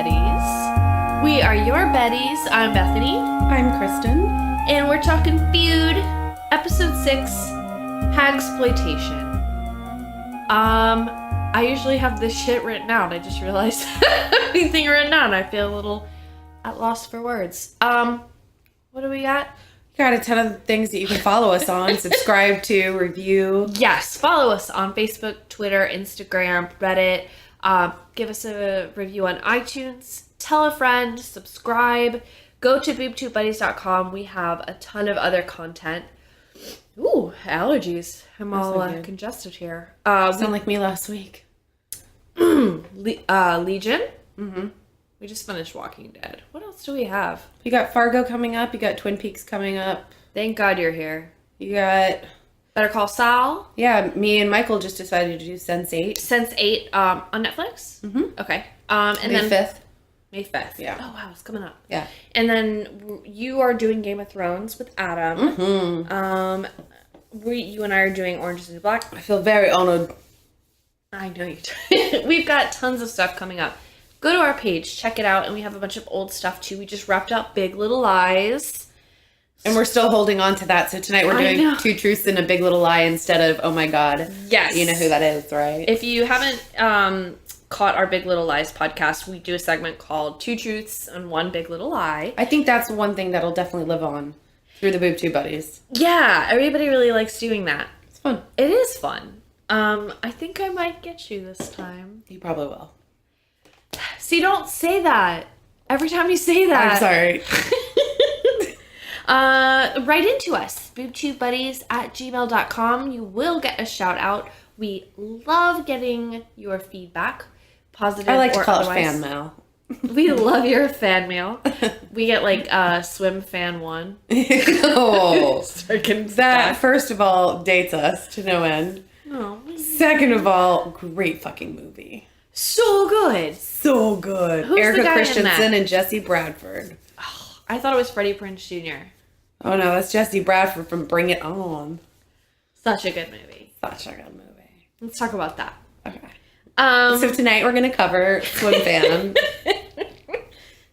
Betties. We are your Betties. I'm Bethany. I'm Kristin. And we're talking Feud, Episode 6, Hagsploitation. I usually have this shit written out. I just realized anything written down. I feel a little at loss for words. What do we got? Got a ton of things that you can follow us on. Subscribe to, review. Yes, follow us on Facebook, Twitter, Instagram, Reddit. Give us a review on iTunes. Tell a friend. Subscribe. Go to boobtubebetties.com. We have a ton of other content. Ooh, allergies. I'm all congested here. Sound like me last week. Legion? Mm-hmm. We just finished Walking Dead. What else do we have? You got Fargo coming up. You got Twin Peaks coming up. Thank God you're here. You got... Better Call Saul. Yeah, me and Michael just decided to do Sense8. Sense8 on Netflix? Mm-hmm. Okay. And May 5th. May 5th. Yeah. Oh, wow, it's coming up. Yeah. And then you are doing Game of Thrones with Adam. Mm-hmm. You and I are doing Orange is the New Black. I feel very honored. I know you do. We've got tons of stuff coming up. Go to our page, check it out, and we have a bunch of old stuff too. We just wrapped up Big Little Lies. And we're still holding on to that. So tonight we're doing Two Truths and a Big Little Lie instead of, oh my God. Yes. You know who that is, right? If you haven't caught our Big Little Lies podcast, we do a segment called Two Truths and One Big Little Lie. I think that's one thing that'll definitely live on through the Boob Tube Betties. Yeah, everybody really likes doing that. It's fun. It is fun. I think I might get you this time. You probably will. See, don't say that. Every time you say that. I'm sorry. Write into us, boobtubebetties@gmail.com. You will get a shout out. We love getting your feedback, positive or otherwise. I like to call it fan mail. We love your fan mail. We get like swim fan 1. Oh, that that first of all dates us to no end. Oh, second of all, great fucking movie. So good. So good. Who's Erica the guy in Christensen that? and Jesse Bradford. Oh, I thought it was Freddie Prinze Jr. Oh no, that's Jesse Bradford from Bring It On. Such a good movie. Such a good movie. Let's talk about that. Okay. So tonight we're gonna cover Swim Fan.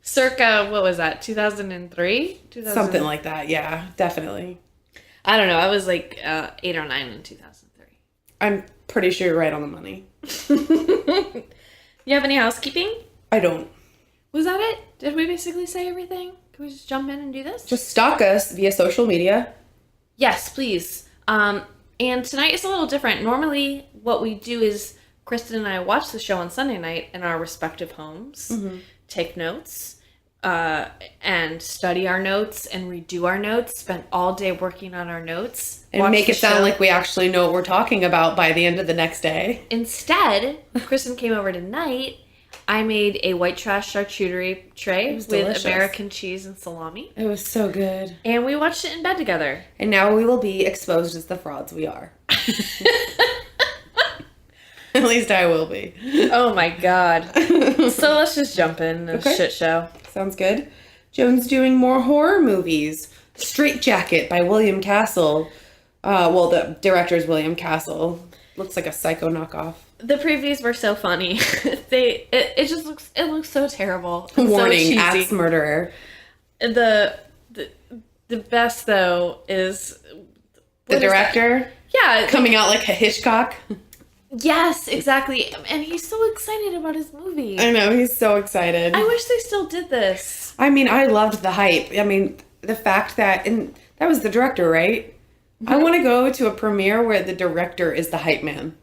Circa, what was that? 2003? Something like that. Yeah, definitely. I don't know. I was like 8 or 9 in 2003. I'm pretty sure you're right on the money. You have any housekeeping? I don't. Was that it? Did we basically say everything? Can we just jump in and do this? Just stalk us via social media. Yes, please. And tonight is a little different. Normally, what we do is Kristin and I watch the show on Sunday night in our respective homes, take notes, and study our notes and redo our notes, spend all day working on our notes. And make it sound like we actually know what we're talking about by the end of the next day. Instead, Kristin came over tonight. I made a white trash charcuterie tray with delicious. American cheese and salami. It was so good. And we watched it in bed together. And now we will be exposed as the frauds we are. At least I will be. Oh my God. So let's just jump in the shit show. Sounds good. Joan's doing more horror movies. Straight Jacket by William Castle. Well, the director is William Castle. Looks like a Psycho knockoff. The previews were so funny. It just looks so terrible. Warning, so axe murderer. The best though is the director. Yeah, coming out like a Hitchcock. Yes, exactly. And he's so excited about his movie. I know, he's so excited. I wish they still did this. I mean, I loved the hype. I mean, the fact that, and that was the director, right? Mm-hmm. I want to go to a premiere where the director is the hype man.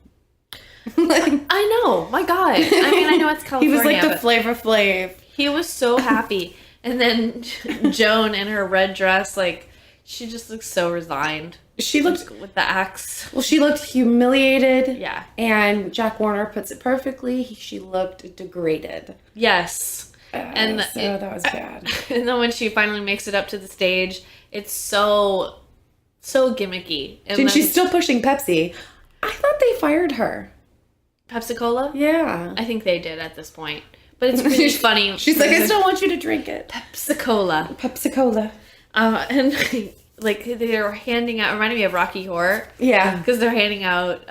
I know. My God. I mean, I know it's California. He was like the Flavor Flav. He was so happy. And then Joan in her red dress, like, she just looks so resigned. She looked... with the axe. Well, she looked humiliated. Yeah. And Jack Warner puts it perfectly. She looked degraded. Yes. And so that was bad. And then when she finally makes it up to the stage, it's so gimmicky. And she's still pushing Pepsi. I thought they fired her. Pepsi-Cola? Yeah. I think they did at this point. But it's really funny. She's like, I still want you to drink it. Pepsi-Cola. Pepsi-Cola. And like they're handing out, reminding me of Rocky Horror. Yeah. Because they're handing out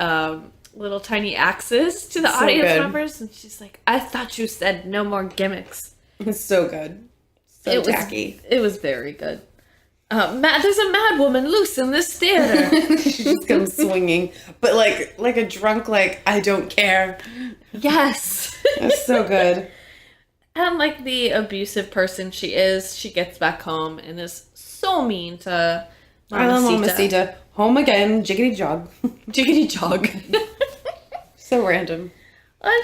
little tiny axes to the So audience good. members, and she's like, "I thought you said no more gimmicks." It's so good. So tacky. It was very good. There's a mad woman loose in this theater. She just comes swinging, but like a drunk, like, I don't care. Yes. That's so good. And like the abusive person she is, she gets back home and is so mean to I love Mamacita. Home again, jiggity jog. Jiggity jog. So random.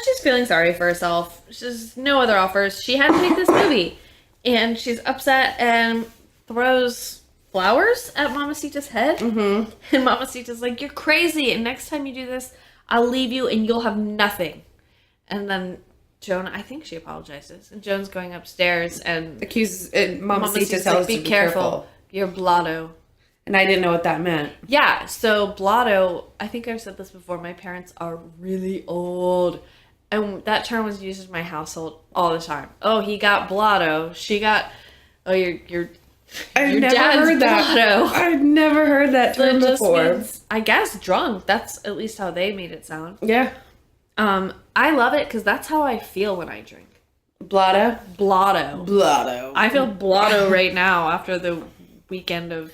She's feeling sorry for herself. She's no other offers. She had to make this movie. And she's upset and throws flowers at Mamacita's head. Mm-hmm. And Mamacita's like, "You're crazy. And next time you do this, I'll leave you and you'll have nothing." And then Joan, I think she apologizes. And Joan's going upstairs and Accuses Mamacita tells like, us to be careful. You're blotto. And I didn't know what that meant. Yeah, so blotto, I think I've said this before, my parents are really old. And that term was used in my household all the time. Oh, he got blotto. She got, your I've your never dad's heard that. blotto. I've never heard that So it term just before. means, I guess, drunk. That's at least how they made it sound. Yeah. I love it because that's how I feel when I drink. Blotto? Blotto. Blotto. I feel blotto right now after the weekend of...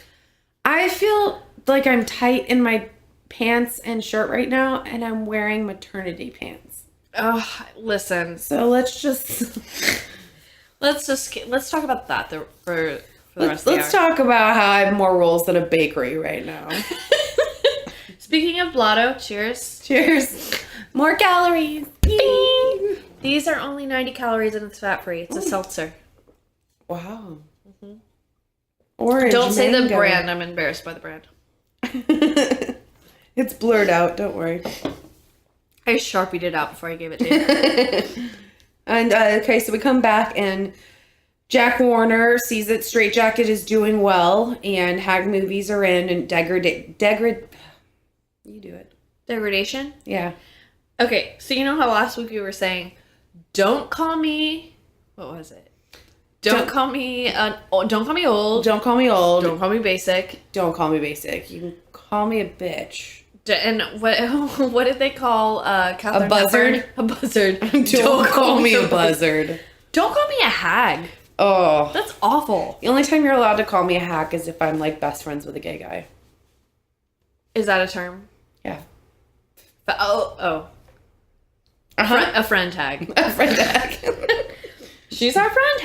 I feel like I'm tight in my pants and shirt right now, and I'm wearing maternity pants. Oh, listen. So let's just... Let's talk about that for the rest of the Let's hour. talk about how I have more rolls than a bakery right now. Speaking of blotto, cheers. Cheers. More calories. Bing! These are only 90 calories and it's fat free. It's a seltzer. Wow. Mm-hmm. Orange Don't say the mango. brand. I'm embarrassed by the brand. It's blurred out. Don't worry. I Sharpied it out before I gave it to you. And okay, so we come back and Jack Warner sees that Straight Jacket is doing well and Hag movies are in and you do it. Degradation? Yeah. Okay, so you know how last week we were saying, don't call me... What was it? Don't call me old. Don't call me old. Don't call me basic. Don't call me basic. You can call me a bitch. And what did they call Catherine A buzzard? Hepburn? A buzzard. Don't call me a buzzard. Don't call me a hag. Oh. That's awful. The only time you're allowed to call me a hack is if I'm like best friends with a gay guy. Is that a term? Yeah. Oh. Uh-huh. A friend tag. A friend hack. She's our friend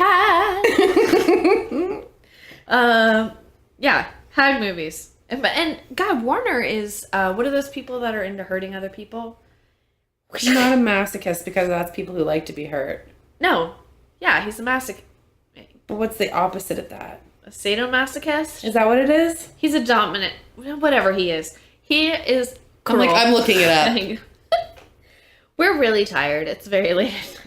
tag. Yeah, hag movies. And God, Warner is what are those people that are into hurting other people? I'm not a masochist because that's people who like to be hurt. No. Yeah, he's a masochist. But what's the opposite of that? A sadomasochist? Is that what it is? He's a dominant, whatever he is. He is cruel. I'm looking it up. We're really tired. It's very late at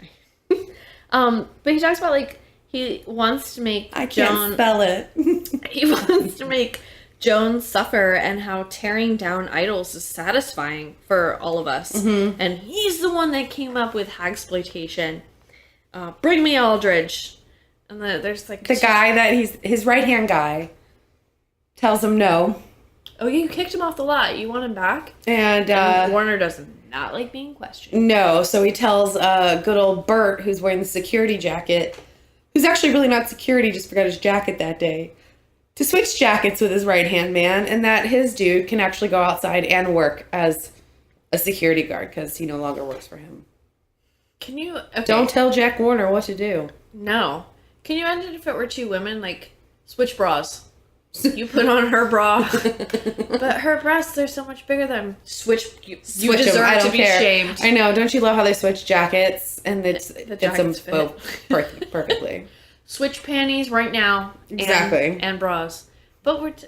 night. But he talks about like he wants to make I can't spell it. He wants to make Joan suffer and how tearing down idols is satisfying for all of us. Mm-hmm. And he's the one that came up with hagsploitation. Bring me Aldrich. And there's like... The guy that his right-hand guy tells him no. Oh, you kicked him off the lot. You want him back? And Warner does not like being questioned. No, so he tells good old Bert, who's wearing the security jacket, who's actually really not security, just forgot his jacket that day, to switch jackets with his right-hand man, and that his dude can actually go outside and work as a security guard because he no longer works for him. Can you... Okay. Don't tell Jack Warner what to do. No. Can you imagine if it were two women, like, switch bras? You put on her bra, but her breasts are so much bigger than switch. You Switch deserve them. I don't to be care. shamed. I know. Don't you love how they switch jackets and it fits them jackets fit. both perfectly? Switch panties right now. Exactly. And bras. But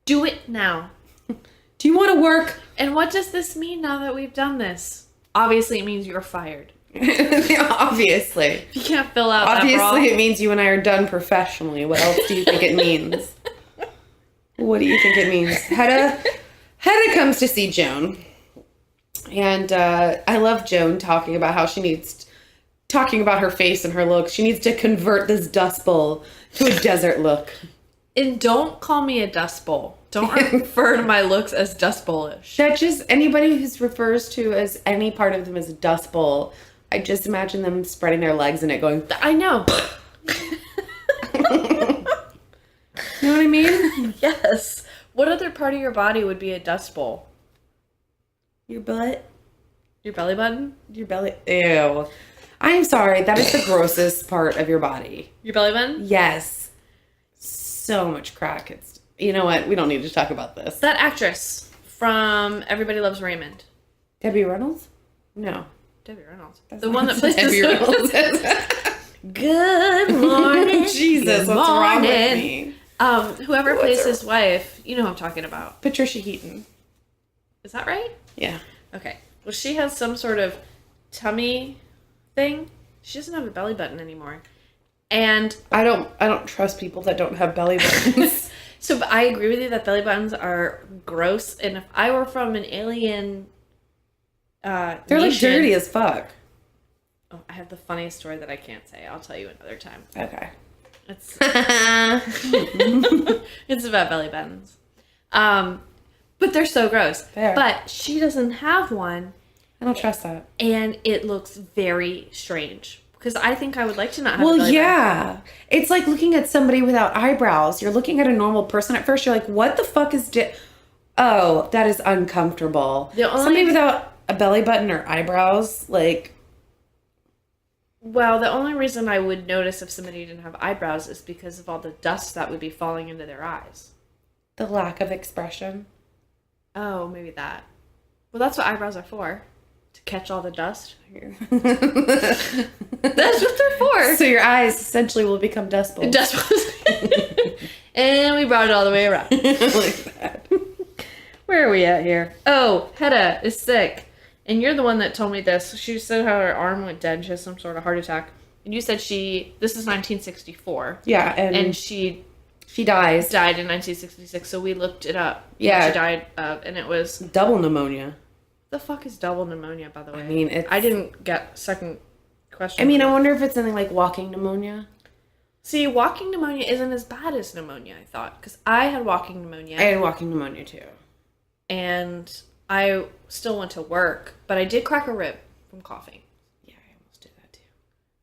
do it now. Do you want to work? And what does this mean now that we've done this? Obviously, it means you're fired. Obviously. You can't fill out Obviously, that bra. it means you and I are done professionally. What else do you think it means? What do you think it means? Hedda comes to see Joan. And I love Joan talking about how talking about her face and her look. She needs to convert this dust bowl to a desert look. And don't call me a dust bowl. Don't refer to my looks as Dust Bowl-ish. That just, anybody who refers to as any part of them as a Dust Bowl, I just imagine them spreading their legs in it going, I know. You know what I mean? Yes. What other part of your body would be a Dust Bowl? Your butt? Your belly button? Your belly? Ew. I am sorry. That is the grossest part of your body. Your belly button? Yes. So much crack. It's, you know what? We don't need to talk about this. That actress from Everybody Loves Raymond. Debbie Reynolds? No. Debbie Reynolds. That's the one that plays Debbie Reynolds. Good morning. Jesus, Good what's wrong with morning. me? Whoever plays his wife, you know who I'm talking about. Patricia Heaton. Is that right? Yeah. Okay. Well, she has some sort of tummy thing. She doesn't have a belly button anymore. And I don't trust people that don't have belly buttons. so but I agree with you that belly buttons are gross. And if I were from an alien They're nation, like dirty as fuck. Oh, I have the funniest story that I can't say. I'll tell you another time. Okay. It's it's about belly buttons. But they're so gross. Fair. But she doesn't have one. I don't trust that. And it looks very strange. Because I think I would like to not have a Well, belly yeah. button. It's like looking at somebody without eyebrows. You're looking at a normal person at first. You're like, what the fuck is... Oh, that is uncomfortable. Somebody without a belly button or eyebrows, like... Well, the only reason I would notice if somebody didn't have eyebrows is because of all the dust that would be falling into their eyes. The lack of expression. Oh, maybe that. Well, that's what eyebrows are for. To catch all the dust. That's what they're for. So your eyes essentially will become dust bowls. Dust bowls. And we brought it all the way around. Like that. Where are we at here? Oh, Hedda is sick. And you're the one that told me this. She said how her arm went dead and she has some sort of heart attack. And you said this is 1964. Yeah, and she dies. died in 1966, so we looked it up. Yeah. She died of, and it was... Double pneumonia. The fuck is double pneumonia, by the way? I mean, I didn't get second question. I mean, I wonder if it's something like walking pneumonia. See, walking pneumonia isn't as bad as pneumonia, I thought. Because I had walking pneumonia. I had walking pneumonia, too. And I still went to work, but I did crack a rib from coughing. Yeah, I almost did that, too.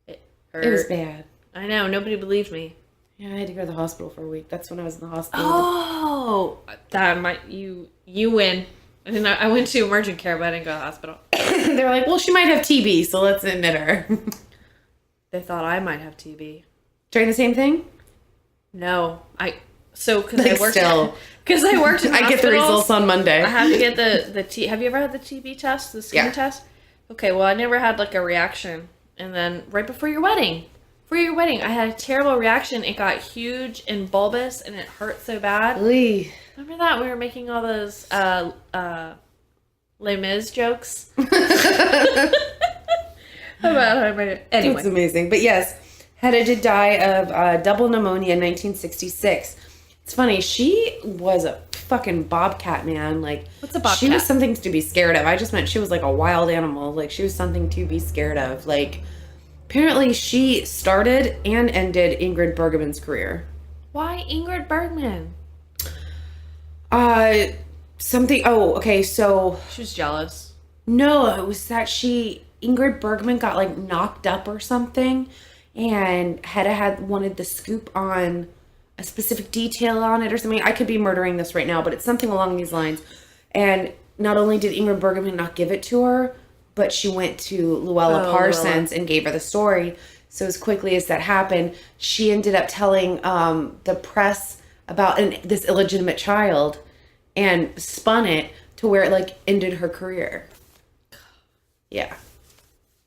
It hurt. It was bad. I know, nobody believed me. Yeah, I had to go to the hospital for a week. That's when I was in the hospital. Oh! That might... You win. I went to emergent care, but I didn't go to the hospital. They're like, well, she might have TB, so let's admit her. They thought I might have TB. During the same thing? No. Because Like I worked... still. Because I worked in I get the results on Monday. I have to get the have you ever had the TB test, the skin test? Okay, well, I never had like a reaction. And then right before your wedding, I had a terrible reaction. It got huge and bulbous and it hurt so bad. Oy. Remember that? We were making all those Les Mis jokes. About how I made it. Anyway. It's amazing. But yes, Hedda did die of double pneumonia in 1966. It's funny. She was a fucking bobcat, man. Like, what's a bobcat? She was something to be scared of. I just meant she was like a wild animal. Like, she was something to be scared of. Like, apparently she started and ended Ingrid Bergman's career. Why Ingrid Bergman? Something. Oh, okay. So she was jealous. No, it was that Ingrid Bergman got like knocked up or something, and Hedda had wanted the scoop on a specific detail on it or something. I could be murdering this right now, but it's something along these lines. And not only did Ingrid Bergman not give it to her, but she went to Luella Parsons and gave her the story. So as quickly as that happened, she ended up telling the press about this illegitimate child and spun it to where it like ended her career. Yeah.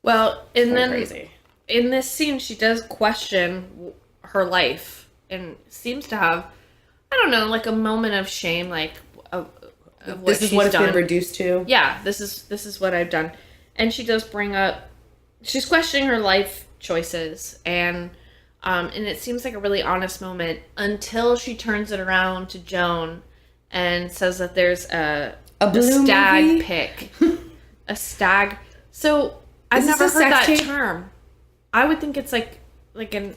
Well, and then crazy. In this scene, she does question her life and seems to have, I don't know, like a moment of shame, like of what this is she's what it's done. been reduced to. Yeah, this is what I've done, and she does bring up, she's questioning her life choices, and it seems like a really honest moment until she turns it around to Joan and says that there's a stag movie? pic, a stag. So I've never heard that term. I would think it's like a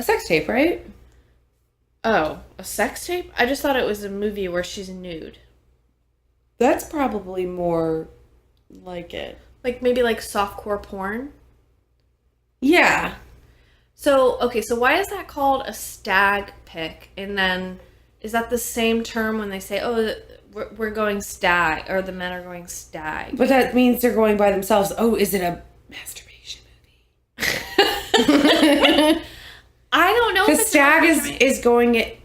sex tape, right? Oh, a sex tape? I just thought it was a movie where she's nude. That's probably more like it. Like, maybe like softcore porn? Yeah. So, okay, so why is that called a stag pic? And then, is that the same term when they say, oh, we're going stag, or the men are going stag? But that means they're going by themselves. Oh, is it a masturbation movie? I don't know. Because stag is going it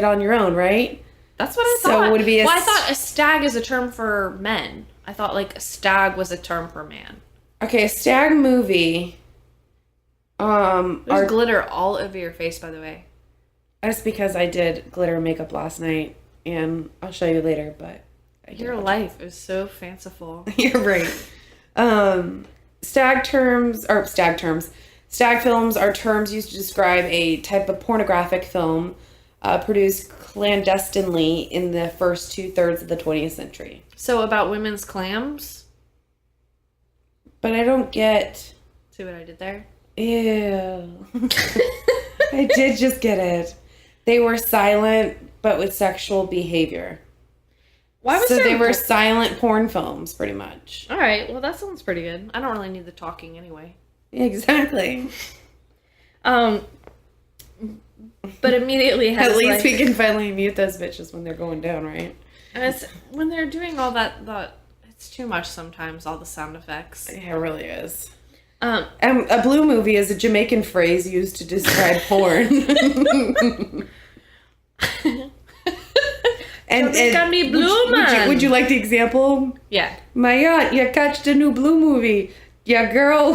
on your own, right? That's what I thought. So would it be I thought a stag is a term for men. I thought like a stag was a term for man. Okay, a stag movie. There's glitter all over your face, by the way. That's because I did glitter makeup last night, and I'll show you later, but... Your life is so fanciful. You're right. Stag films are terms used to describe a type of pornographic film produced clandestinely in the first 2/3 of the 20th century. So about women's clams? But I don't get... See what I did there? Ew. I did just get it. They were silent, but with sexual behavior. Why was so there they were silent porn films, pretty much. All right, well that sounds pretty good. I don't really need the talking anyway. Exactly. But immediately at least we can finally mute those bitches when they're going down, right? And it's when they're doing all that, it's too much sometimes. All the sound effects. Yeah, it really is. A blue movie is a Jamaican phrase used to describe porn. and can be blue, man. Would you like the example? Yeah. My God, you catch the new blue movie. Yeah, girl.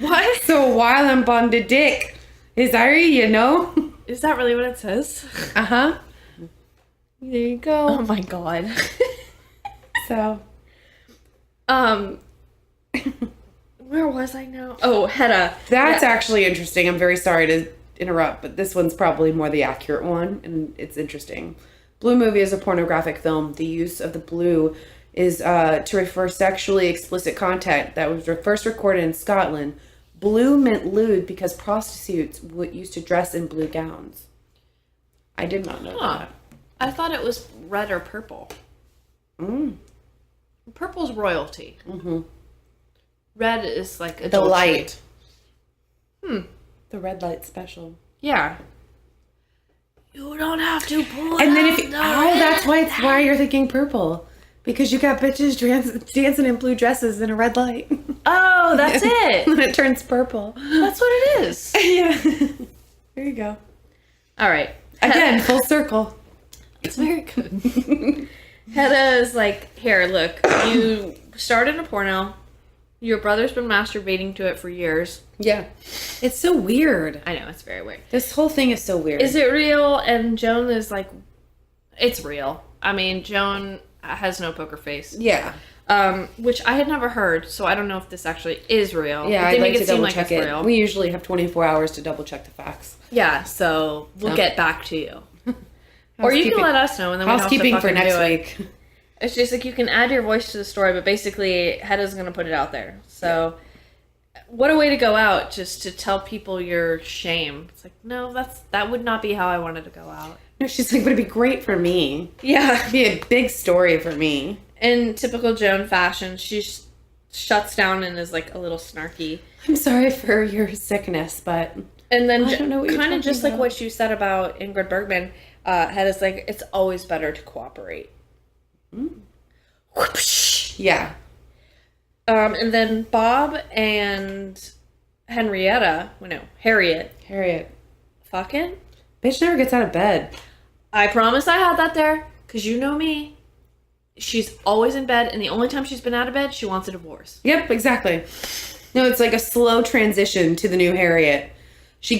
What? So while I'm on the dick, is Ari, you know? Is that really what it says? Uh-huh. There you go. Oh my God. So. Where was I now? Oh, Hedda. That's actually interesting. I'm very sorry to interrupt, but this one's probably more the accurate one, and it's interesting. Blue movie is a pornographic film. The use of the blue is to refer sexually explicit content that was first recorded in Scotland. Blue meant lewd because prostitutes used to dress in blue gowns. I did not know that. I thought it was red or purple. Purple's royalty. Mm-hmm. Red is like the light. The red light special. Yeah. You don't have to pull and then that's why you're thinking purple. Because you got bitches dancing in blue dresses in a red light. Oh, that's it. And it turns purple. That's what it is. Yeah. There you go. All right. Again, full circle. It's very good. Hedda is like, here, look. You started a porno. Your brother's been masturbating to it for years. Yeah. It's so weird. I know, it's very weird. This whole thing is so weird. Is it real? And Joan is like, it's real. I mean, Joan has no poker face. Yeah. Which I had never heard, so I don't know if this actually is real. Yeah, I'd like to double check it. Real. We usually have 24 hours to double check the facts. Yeah, so we'll get back to you. Or you can let us know, and then we don't have to housekeeping for fucking next do it. week. It's just like you can add your voice to the story, but basically Hedda's going to put it out there. So what a way to go out, just to tell people your shame. It's like, no, that would not be how I wanted to go out. No, she's like, but it'd be great for me. Yeah. It'd be a big story for me. In typical Joan fashion, she shuts down and is like a little snarky. I'm sorry for your sickness, but... And then kind of just like what you said about Ingrid Bergman, Hedda's like, it's always better to cooperate. Whoopsh. Yeah. And then Bob and Harriet. Fucking? Bitch never gets out of bed. I promise I had that there, because you know me. She's always in bed, and the only time she's been out of bed, she wants a divorce. Yep, exactly. No, it's like a slow transition to the new Harriet. She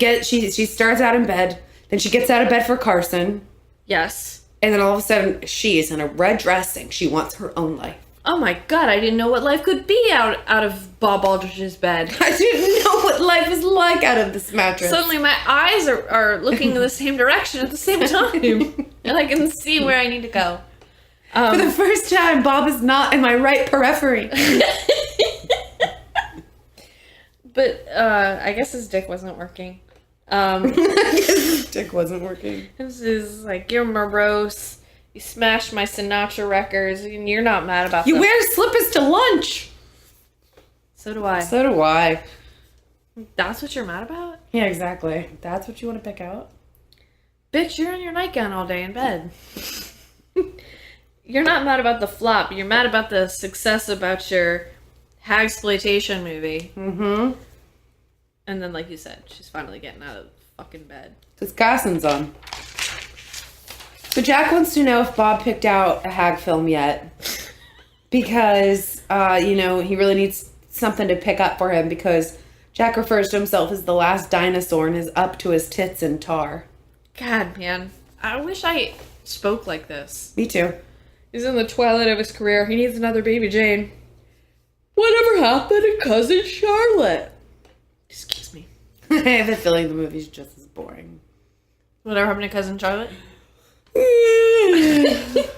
starts out in bed, then she gets out of bed for Carson. Yes. And then all of a sudden, she is in a red dress and she wants her own life. Oh my God, I didn't know what life could be out of Bob Aldrich's bed. I didn't know what life was like out of this mattress. Suddenly my eyes are looking in the same direction at the same time. And I can see where I need to go. For the first time, Bob is not in my right periphery. But I guess his dick wasn't working. His dick wasn't working. This is like, you're morose. You smashed my Sinatra records, and you're not mad about You them. wear slippers to lunch. So do I. So do I. That's what you're mad about? Yeah, exactly. That's what you want to pick out? Bitch, you're in your nightgown all day in bed. You're not mad about the flop. You're mad about the success about your hagsploitation movie. Mm-hmm. And then, like you said, she's finally getting out of the fucking bed. Because Carson's on. But Jack wants to know if Bob picked out a hag film yet. Because, he really needs something to pick up for him. Because Jack refers to himself as the last dinosaur and is up to his tits in tar. God, man. I wish I spoke like this. Me too. He's in the twilight of his career. He needs another baby Jane. Whatever happened to Cousin Charlotte? Excuse me. I have a feeling the movie's just as boring. Whatever happened to Cousin Charlotte? It's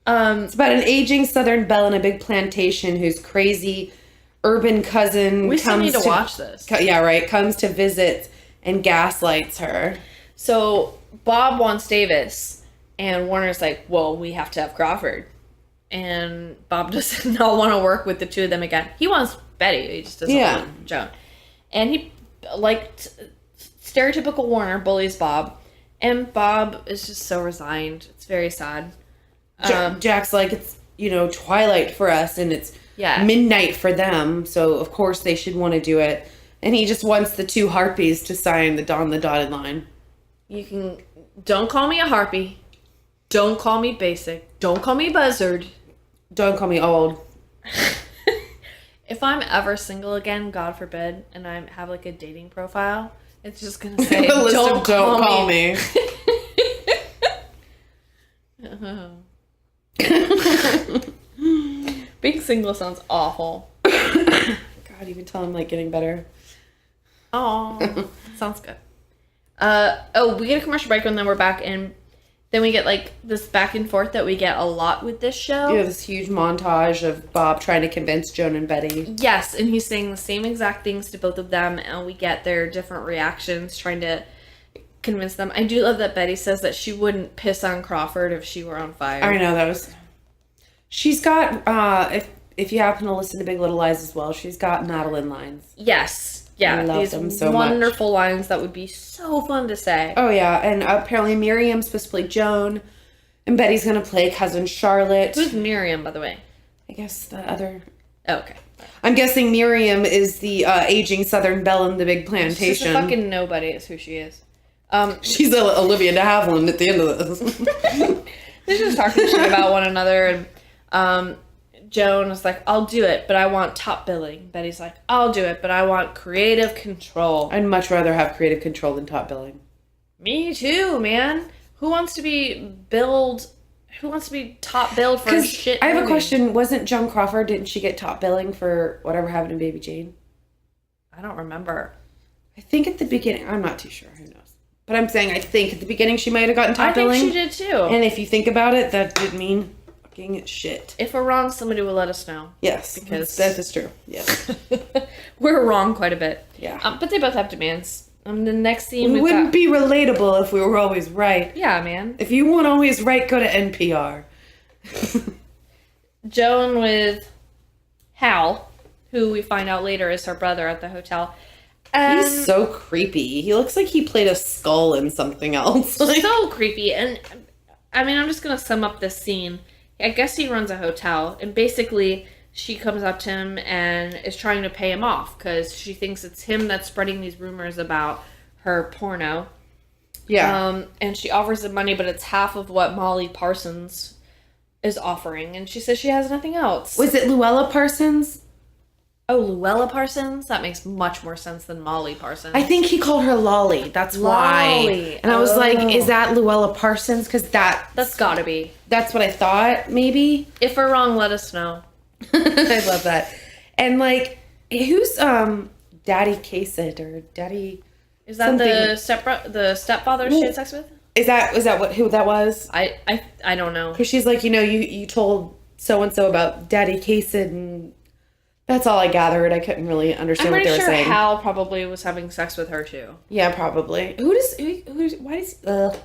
about an aging Southern belle in a big plantation whose crazy urban cousin We still need to watch this. Yeah, right. Comes to visit and gaslights her. So Bob wants Davis, and Warner's like, well, we have to have Crawford. And Bob does not want to work with the two of them again. He wants Betty. He just doesn't want Joan. And he, stereotypical Warner, bullies Bob. And Bob is just so resigned. It's very sad. Jack's like, it's, twilight for us, and it's midnight for them, so of course they should want to do it. And he just wants the two harpies to sign on the dotted line. Don't call me a harpy. Don't call me basic. Don't call me buzzard. Don't call me old. If I'm ever single again, God forbid, and I have a dating profile, it's just gonna say, don't call me. Being single sounds awful. God, even tell him getting better. Oh, sounds good. We get a commercial break and then we're back, and then we get this back and forth that we get a lot with this show. Yeah, this huge montage of Bob trying to convince Joan and Betty. Yes, and he's saying the same exact things to both of them, and we get their different reactions trying to convince them. I do love that Betty says that she wouldn't piss on Crawford if she were on fire. I know, that was... She's got, if you happen to listen to Big Little Lies as well, she's got Madeline lines. Yes. Yeah, I love these them so wonderful much. lines that would be so fun to say. Oh, yeah, and apparently Miriam's supposed to play Joan, and Betty's going to play Cousin Charlotte. Who's Miriam, by the way? I guess the other... Oh, okay. I'm guessing Miriam is the aging Southern belle in the big plantation. She's a fucking nobody is who she is. She's Olivia de Havilland at the end of this. They're just talking shit about one another, and Joan was like, I'll do it, but I want top billing. Betty's like, I'll do it, but I want creative control. I'd much rather have creative control than top billing. Me too, man. Who wants to be top billed for shit? I have movie? a question. Wasn't Joan Crawford, didn't she get top billing for Whatever Happened to Baby Jane? I don't remember. I think at the beginning, I'm not too sure, who knows. But I'm saying I think at the beginning she might have gotten top billing. I think she did too. And if you think about it, that did mean fucking shit. If we're wrong, somebody will let us know. Yes, because that is true. Yes. We're wrong quite a bit. Yeah. But they both have demands. The next scene we wouldn't be relatable if we were always right. Yeah, man. If you weren't always right, go to NPR. Joan with Hal, who we find out later is her brother at the hotel. He's so creepy. He looks like he played a skull in something else. So creepy. And I mean, I'm just going to sum up this scene. I guess he runs a hotel, and basically she comes up to him and is trying to pay him off because she thinks it's him that's spreading these rumors about her porno. Yeah. And she offers him money, but it's half of what Molly Parsons is offering, and she says she has nothing else. Was it Luella Parsons? Oh, Luella Parsons? That makes much more sense than Molly Parsons. I think he called her Lolly. That's why. Lolly. And I was like, is that Luella Parsons? Because that's gotta be. That's what I thought, maybe. If we're wrong, let us know. I love that. And who's Daddy Kasich or Daddy? Is that the stepfather she had sex with? Is that who that was? I don't know. Because she's like, you told so and so about Daddy Kasich and That's all I gathered. I couldn't really understand what they were saying. Hal probably was having sex with her too. Yeah, probably. Why does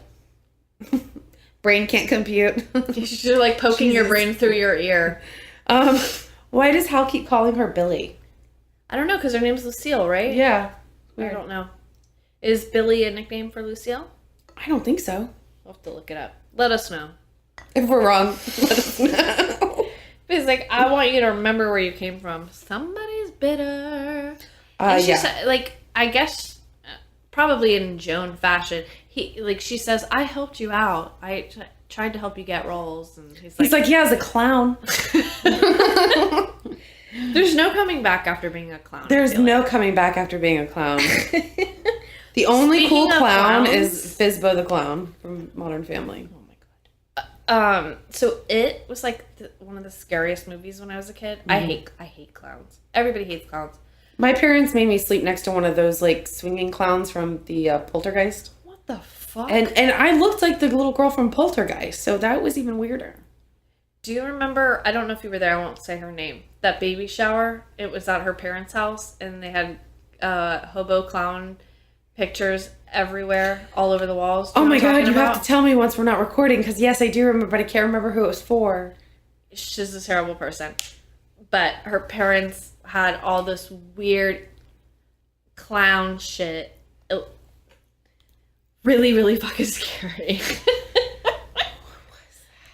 brain can't compute. You're like poking your brain through your ear. Why does Hal keep calling her Billy? I don't know, because her name's Lucille, right? Yeah. I don't know. Is Billy a nickname for Lucille? I don't think so. We'll have to look it up. Let us know. If we're wrong, let us know. It's like, I want you to remember where you came from. Somebody's bitter. Yeah. Like, I guess, probably in Joan fashion, she says, I helped you out. I tried to help you get roles. And he's like, yeah, as a clown. There's no coming back after being a clown. There's no coming back after being a clown. The only cool clown is Fizbo the clown from Modern Family. Oh my god. So it was like one of the scariest movies when I was a kid. Mm-hmm. I hate clowns. Everybody hates clowns. My parents made me sleep next to one of those like swinging clowns from the Poltergeist. What the fuck? And I looked like the little girl from Poltergeist, so that was even weirder. Do you remember, I don't know if you were there, I won't say her name, that baby shower? It was at her parents' house, and they had hobo clown pictures everywhere, all over the walls. Oh my god, you have to tell me once we're not recording, because yes, I do remember, but I can't remember who it was for. She's a terrible person. But her parents had all this weird clown shit. It, really, really fucking scary.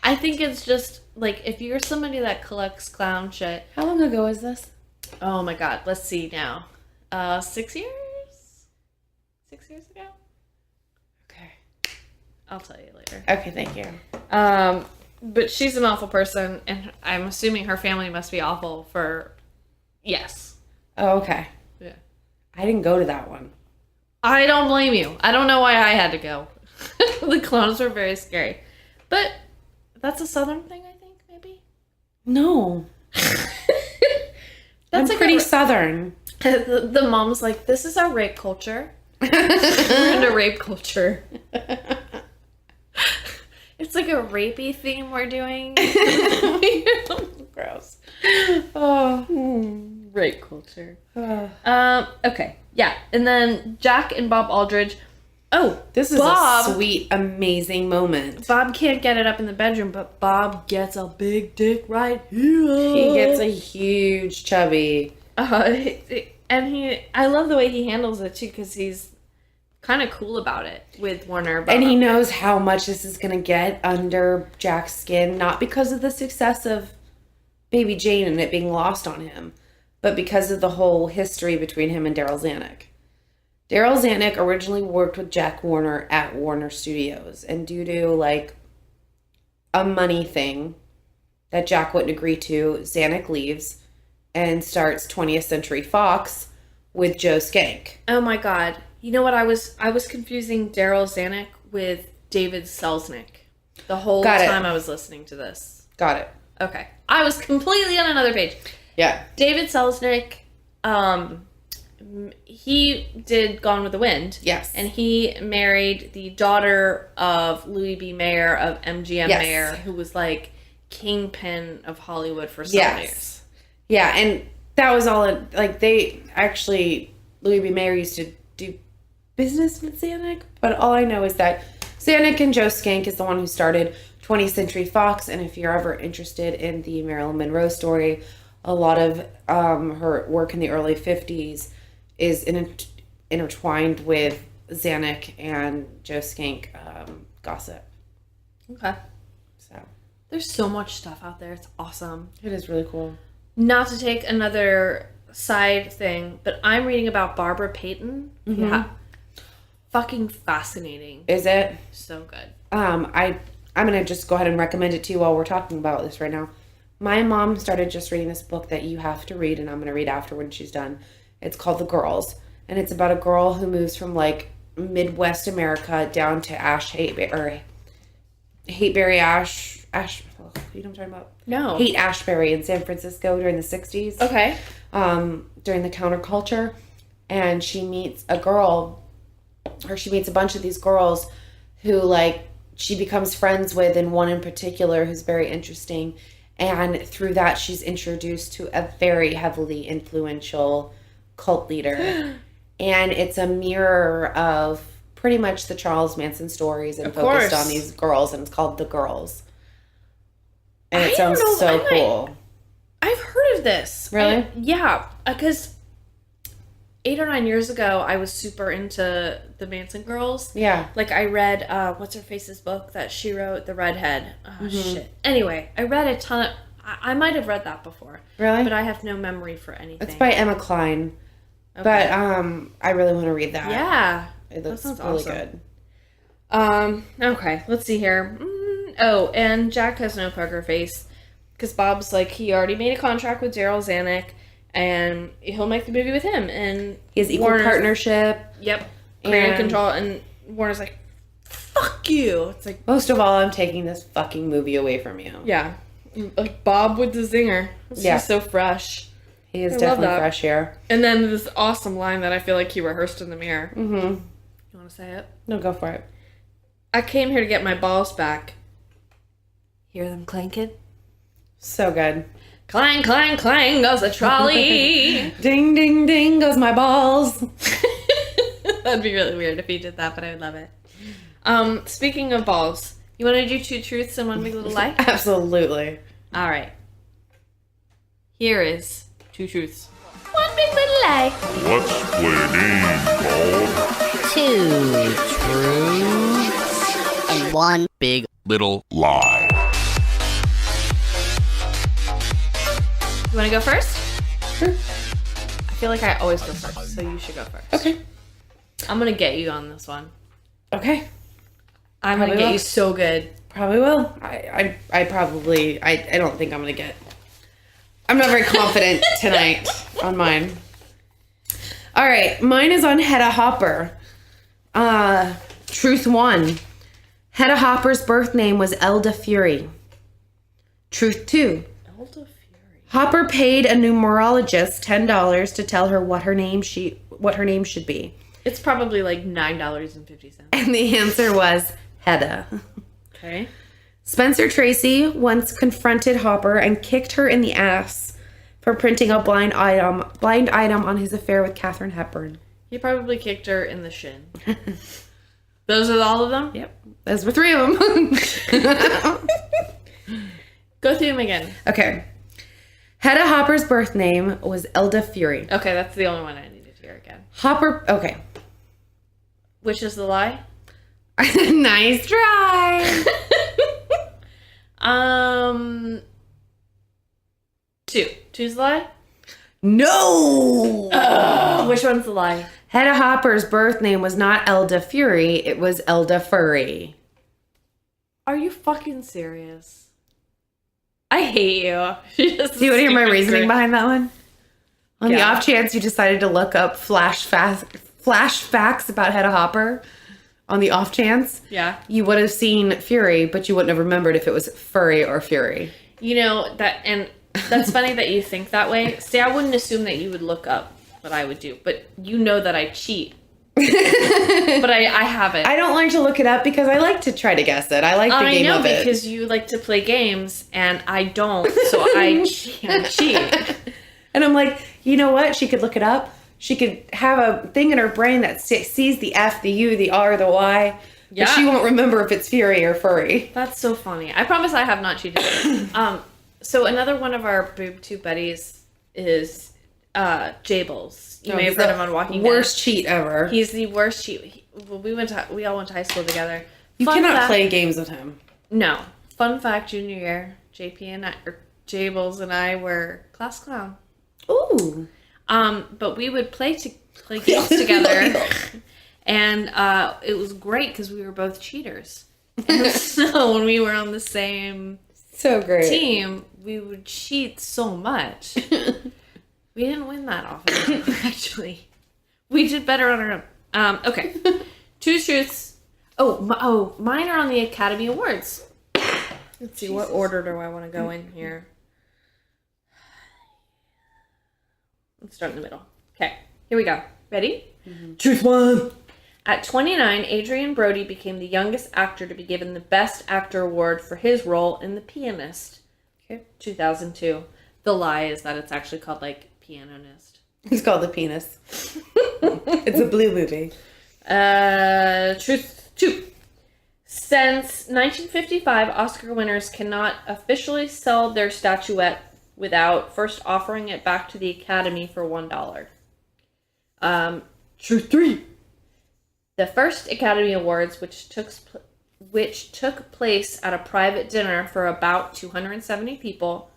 I think it's just, like, if you're somebody that collects clown shit. How long ago is this? Oh my god, let's see now. 6 years? 6 years ago? Okay. I'll tell you later. Okay, thank you. But she's an awful person, and I'm assuming her family must be awful for... Yes. Oh, okay. Yeah. I didn't go to that one. I don't blame you. I don't know why I had to go. The clowns were very scary. But that's a southern thing, I think, maybe? No. That's I'm pretty southern. The mom's like, this is our rape culture. We're into rape culture. It's like a rapey theme we're doing. Gross. Rape culture. Okay. Yeah. And then Jack and Bob Aldrich. Oh, this is Bob, a sweet, amazing moment. Bob can't get it up in the bedroom, but Bob gets a big dick right here. He gets a huge chubby. And I love the way he handles it too, because he's kind of cool about it with Warner. And he knows how much this is going to get under Jack's skin, not because of the success of Baby Jane and it being lost on him, but because of the whole history between him and Daryl Zanuck. Daryl Zanuck originally worked with Jack Warner at Warner Studios, and due to like a money thing that Jack wouldn't agree to, Zanuck leaves and starts 20th Century Fox with Joe Skank. Oh my god. You know what, I was confusing Daryl Zanuck with David Selznick the whole time I was listening to this. Got it. Okay. I was completely on another page. Yeah. David Selznick, he did Gone with the Wind. Yes. And he married the daughter of Louis B. Mayer of MGM Mayer, who was like kingpin of Hollywood for some years. Yeah, and that was all, like, they actually, Louis B. Mayer used to do business with Zanuck, but all I know is that Zanuck and Joe Skank is the one who started 20th Century Fox, and if you're ever interested in the Marilyn Monroe story, a lot of her work in the early 50s is intertwined with Zanuck and Joe Skank gossip. Okay. So there's so much stuff out there. It's awesome. It is really cool. Not to take another side thing, but I'm reading about Barbara Payton. Mm-hmm. Yeah. Fucking fascinating. Is it? So good. I'm going to just go ahead and recommend it to you while we're talking about this right now. My mom started just reading this book that you have to read, and I'm going to read after when she's done. It's called The Girls, and it's about a girl who moves from, like, Midwest America down to Haight-Ashbury, you know what I'm talking about? No. Haight-Ashbury in San Francisco during the 60s. Okay. During the counterculture, and she meets a bunch of these girls who, like, she becomes friends with, and one in particular who's very interesting. And through that, she's introduced to a very heavily influential cult leader. And it's a mirror of pretty much the Charles Manson stories and focused on these girls. And it's called The Girls. And it sounds so cool. I've heard of this. Really? Yeah. Because 8 or 9 years ago, I was super into the Manson girls. Yeah. Like, I read, what's her face's book that she wrote, The Redhead. Oh, shit. Anyway, I read a ton of, I might have read that before. Really? But I have no memory for anything. It's by Emma Klein. Okay. But I really want to read that. Yeah. It looks really awesome. good. Okay, let's see here. Oh, and Jack has no poker face. Because Bob's like, he already made a contract with Daryl Zanuck. And he'll make the movie with him. And he has equal partnership. Yep. Creative control. And Warner's like, fuck you. It's like, most of all, I'm taking this fucking movie away from you. Yeah. Like Bob with the zinger. He's so fresh. He is definitely fresh here. And then this awesome line that I feel like he rehearsed in the mirror. Mm-hmm. You want to say it? No, go for it. I came here to get my balls back. Hear them clanking? So good. Clang, clang, clang goes the trolley. Ding, ding, ding goes my balls. That'd be really weird if he did that, but I would love it. Speaking of balls, you want to do 2 truths and 1 big little lie? Absolutely. All right. Here is 2 truths, 1 big little lie. Let's play a game called 2 truths and 1 big Little Lie. You want to go first? Sure. I feel like I always go first, so you should go first. Okay. I'm going to get you on this one. Okay. I'm going to get you so good. Probably will. I don't think I'm going to get... I'm not very confident tonight on mine. All right. Mine is on Hedda Hopper. Truth 1. Hedda Hopper's birth name was Elda Fury. Truth 2. Elda Fury. Hopper paid a numerologist $10 to tell her what her name should be. It's probably like $9.50. And the answer was Hedda. Okay. Spencer Tracy once confronted Hopper and kicked her in the ass for printing a blind item on his affair with Katharine Hepburn. He probably kicked her in the shin. Those are all of them? Yep. Those were 3 of them. Go through them again. Okay. Hedda Hopper's birth name was Elda Fury. Okay, that's the only one I needed to hear again. Hopper... Okay. Which is the lie? Nice try. 2. 2's the lie? No! Which one's the lie? Hedda Hopper's birth name was not Elda Fury, it was Elda Furry. Are you fucking serious? I hate you. Do you want to hear my reasoning behind that one? On the off chance you decided to look up flash facts about Hedda Hopper, on the off chance, you would have seen Fury, but you wouldn't have remembered if it was Furry or Fury. You know, that's funny that you think that way. See, I wouldn't assume that you would look up what I would do, but you know that I cheat. But I haven't. I don't like to look it up because I like to try to guess it. I like the game of it. I know, because you like to play games, and I don't, so I can't cheat. And I'm like, you know what? She could look it up. She could have a thing in her brain that sees the F, the U, the R, the Y, but she won't remember if it's Fury or Furry. That's so funny. I promise I have not cheated. So another one of our Boob Tube Betties is Jables. You may have heard him on Walking Dead. Worst cheat ever. He's the worst cheat. We all went to high school together. You cannot play games with him. No. Fun fact: junior year, Jables and I were class clown. Ooh. But we would play games together, and it was great because we were both cheaters. And so when we were on the same team, we would cheat so much. We didn't win that often, actually. We did better on our own. Okay. 2 truths. Mine are on the Academy Awards. Let's see, what order do I want to go in here? Let's start in the middle. Okay, here we go. Ready? Mm-hmm. Truth 1. At 29, Adrian Brody became the youngest actor to be given the Best Actor award for his role in The Pianist. Okay. 2002. The lie is that it's actually called, like, Pianist. It's called The Penis. It's a blue movie. Truth 2. Since 1955, Oscar winners cannot officially sell their statuette without first offering it back to the Academy for $1. Truth 3. The first Academy Awards, which took place at a private dinner for about 270 people,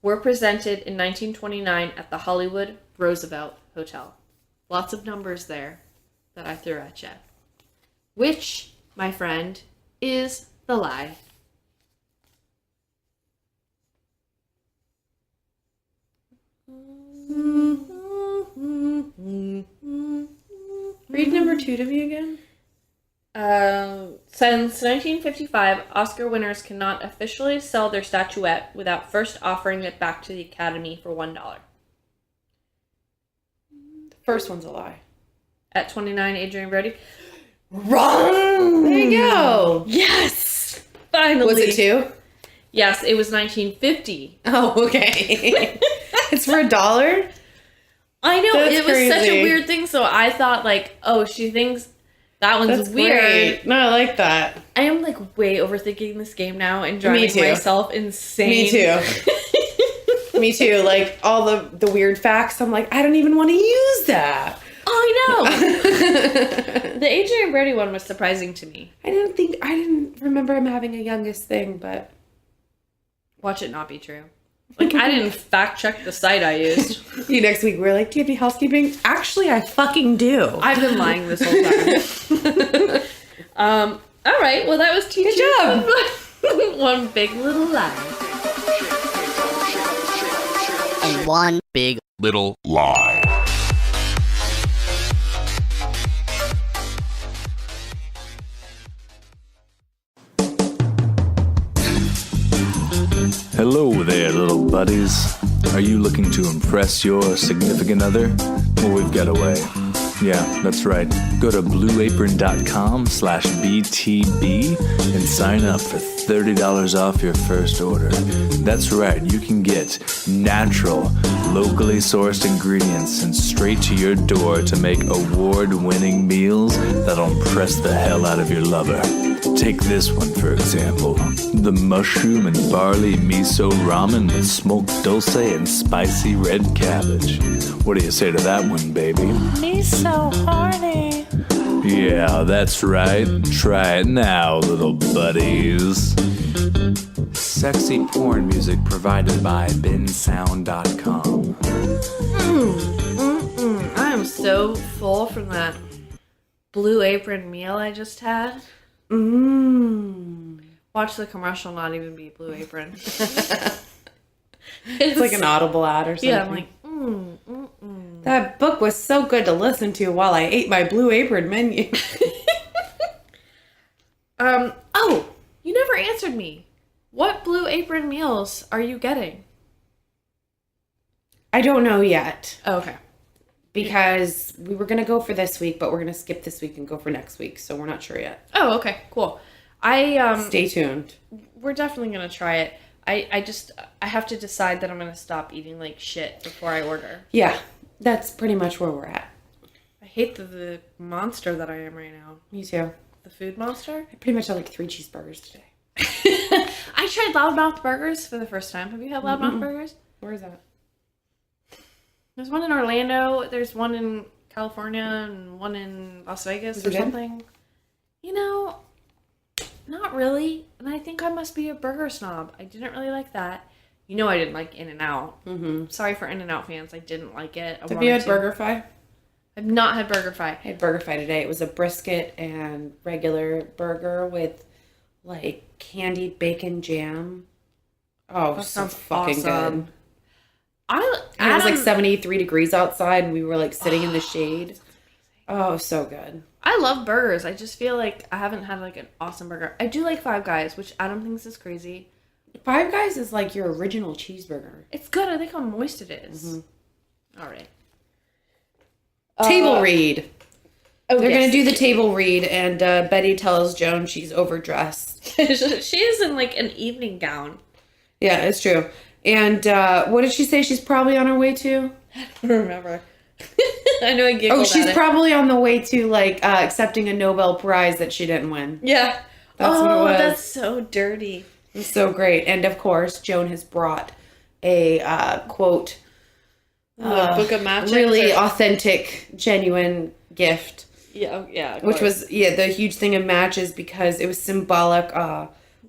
were presented in 1929 at the Hollywood Roosevelt Hotel. Lots of numbers there that I threw at you. Which, my friend, is the lie? Read number 2 to me again. Since 1955, Oscar winners cannot officially sell their statuette without first offering it back to the Academy for $1. The first one's a lie. At 29, Adrian Brody. Wrong! There you go. Yes! Finally. Was it 2? Yes, it was 1950. Oh, okay. It's for $1? I know, That's it was crazy. such a weird thing, so I thought, like, oh, she thinks that one's That's weird. great. No, I like that. I am, like, way overthinking this game now and driving too. myself insane. Me too. Me too. Like, all the weird facts, I'm like, I don't even want to use that. I know. The Adrian Brody one was surprising to me. I didn't remember him having a youngest thing, but Watch it not be true. Like, I didn't fact check the site I used. next week we're like, do you have any housekeeping? Actually, I fucking do. I've been lying this whole time. All right. Well, that was Good job. One big little lie. And one big Little lie. Hello there, little buddies. Are you looking to impress your significant other? Well, we've got a way. Yeah, that's right. Go to blueapron.com/BTB and sign up for $30 off your first order. That's right, you can get natural, locally sourced ingredients sent straight to your door to make award-winning meals that'll impress the hell out of your lover. Take this one, for example. The mushroom and barley miso ramen with smoked dulce and spicy red cabbage. What do you say to that one, baby? Me so horny. Yeah, that's right. Try it now, little buddies. Sexy porn music provided by bensound.com. I am so full from that Blue Apron meal I just had. Watch the commercial not even be Blue Apron. It's like an Audible ad or something. Yeah, I'm like, That book was so good to listen to while I ate my Blue Apron menu. oh, you never answered me. What Blue Apron meals are you getting? I don't know yet. Oh, okay. Because we were going to go for this week, but we're going to skip this week and go for next week. So we're not sure yet. Oh, okay, cool. Stay tuned. We're definitely gonna try it. I have to decide that I'm gonna stop eating like shit before I order. Yeah, that's pretty much where we're at. I hate the monster that I am right now. Me too. The food monster. I pretty much had like 3 cheeseburgers today. I tried loudmouth burgers for the first time. Have you had loudmouth burgers? Where is that? There's one in Orlando. There's one in California and one in Las Vegas or something. You know, not really. And I think I must be a burger snob. I didn't really like that. You know I didn't like In-N-Out. Mm-hmm. Sorry for In-N-Out fans. I didn't like it. Have you had BurgerFi? I've not had BurgerFi. I had BurgerFi today. It was a brisket and regular burger with like candied bacon jam. Oh, That so sounds fucking awesome. good. And it was like 73 degrees outside and we were like sitting in the shade. Oh, so good. I love burgers. I just feel like I haven't had like an awesome burger. I do like Five Guys, which Adam thinks is crazy. Five Guys is like your original cheeseburger. It's good. I think how moist it is. Mm-hmm. All right. Table read. Oh, They're going to do the table read, and Betty tells Joan she's overdressed. She is in like an evening gown. Yeah, it's true. And what did she say she's probably on her way to? I don't remember. I know I giggled Oh, she's at it. probably on the way to, like, accepting a Nobel Prize that she didn't win. Yeah. That's what it was. That's so dirty. It's so great. And, of course, Joan has brought a, quote, Book of Matches. really authentic, genuine gift. Yeah. Which was, the huge thing of matches because it was symbolic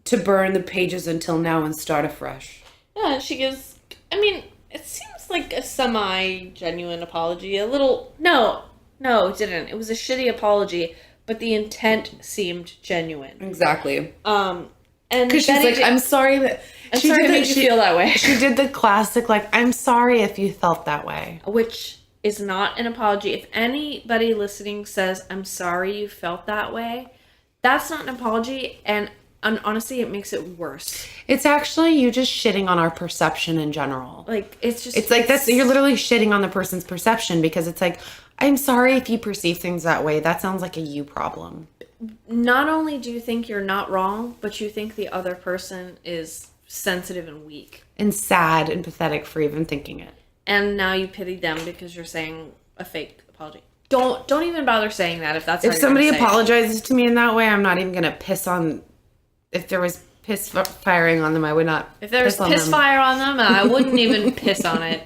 to burn the pages until now and start afresh. Yeah, she gives, I mean, it seems like a semi-genuine apology. A little, no, it didn't. It was a shitty apology, but the intent seemed genuine. Exactly. And because she's like, I'm sorry that... I'm sorry it made you feel that way. She did the classic, like, I'm sorry if you felt that way. Which is not an apology. If anybody listening says, I'm sorry you felt that way, that's not an apology, and honestly, it makes it worse. It's actually you just shitting on our perception in general. Like, it's like that's you're literally shitting on the person's perception because it's like, I'm sorry if you perceive things that way. That sounds like a you problem. Not only do you think you're not wrong, but you think the other person is sensitive and weak. And sad and pathetic for even thinking it. And now you pity them because you're saying a fake apology. Don't even bother saying that if that's how If you're somebody gonna say it. apologizes to me in that way, I'm not even going to piss on... If there was piss firing on them, I would not. If there was piss fire on them, I wouldn't even piss on it.